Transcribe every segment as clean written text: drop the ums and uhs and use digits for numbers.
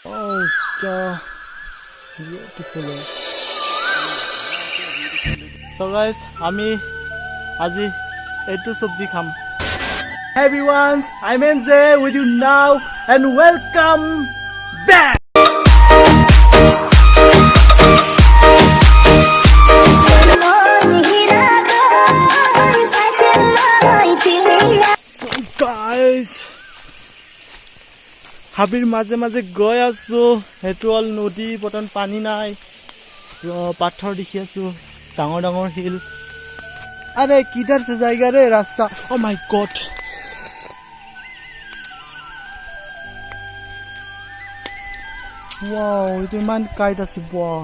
Oh, beautiful. So guys, আমি আজি এইটো সবজি খাম। Hey everyone, I'm Enze with you now and welcome back. So guys, হাবিৰ মাজে মাজে গৈ আছো। হেতু অল নদী বটন পানী নাই, পাথৰ দেখি আছো, ডাঙৰ ডাঙৰ হিল। আরে কিধার সে জায়গা রে রাস্তা? ও মাই গড, ওয়াও, এটা ইমান কাইট আছে। বাহ,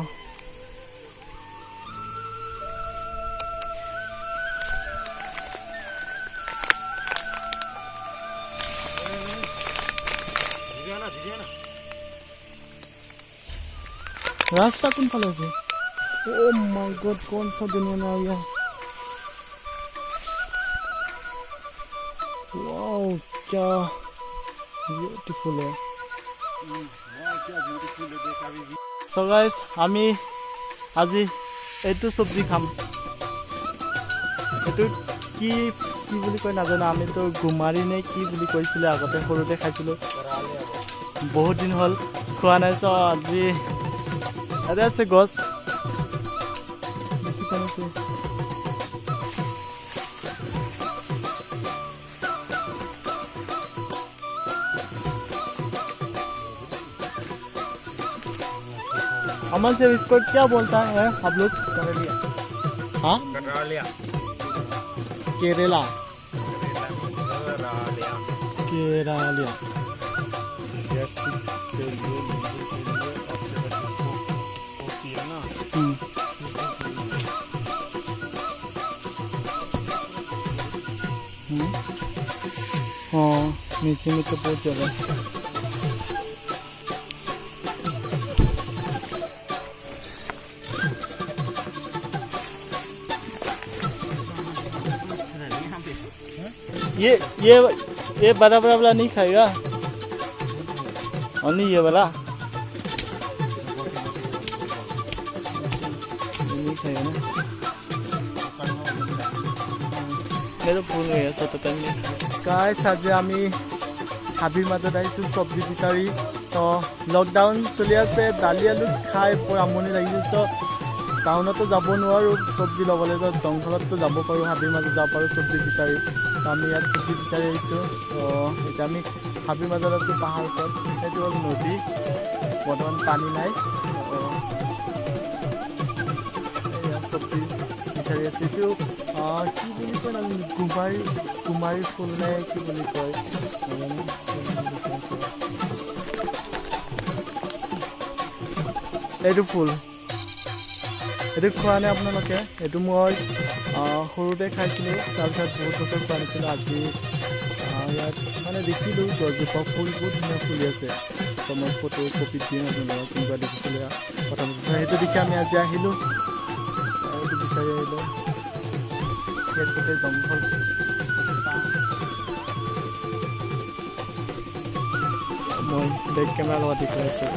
रास्ता कौन फले से? ओ माय गॉड, कौन सा दुनिया में आ गया? वाओ, क्या ब्यूटीफुल है। सो गाइस, আমি আজি এইটো সবজি খাম। এইটো কি কি বুলি কয় নাজানো, আমি তো গুমাৰি নে কি বুলি কৈছিলে আগতে, সৰুতে খাইছিলো। বহুত দিন হ'ল খোৱা নাই। চ আজি আরে আছে গছ দেখি পাইছে। अमन से इसको क्या बोलता है आप लोग? करेलिया। हाँ, केरला, केरलिया। हाँ, मिसी में तो बहुत ज़्यादा। ये बड़ा बड़ा वाला नहीं खाएगा, ओनली ये वाला नहीं खाएगा ना। मैं तो भूल गया सतत में। गाइस, आज আমি হাবিৰ মাজত আহিছোঁ সবজি বিচাৰি। তো লকডাউন চলি আছে, দালি আলু খাই বৰ আমনি লাগিছে। টাউনতো যাব নোৱাৰোঁ সবজি ল'বলৈ, তো জংঘলতো যাব পাৰোঁ, হাবিৰ মাজত যাব পাৰোঁ সবজি বিচাৰি। তো আমি ইয়াত সবজি বিচাৰি আহিছোঁ। তো এতিয়া আমি হাবিৰ মাজত আছোঁ, পাহাৰ ওপৰত। সেইটো হ'ল নদী, বৰ্তমান পানী নাই। সবজি বিচাৰি আছোঁ। এইটো কি বুলি কয় নাজানো, কুমাৰী ফুল নে কি বুলি কয়। এইটো ফুল, এইটো খোৱা নাই আপোনালোকে? এইটো মই সৰুতে খাইছিলোঁ, তাৰপিছত বহুত বছৰ খোৱা নাছিলোঁ। আজি ইয়াত মানে দেখিলোঁ গছজোপা ফুল বহুত ধুনীয়া ফুলি আছে। তো মই ফটো কপিত দিম আপোনালোকক, কোনোবা দেখিছিলে কথা বতৰা। সেইটো দেখি আমি আজি আহিলোঁ, এইটো বিচাৰি আহিলোঁ। ইয়াত গোটেই জংঘল, মই বেক কেমেৰা লগত দেখুৱাই আছোঁ।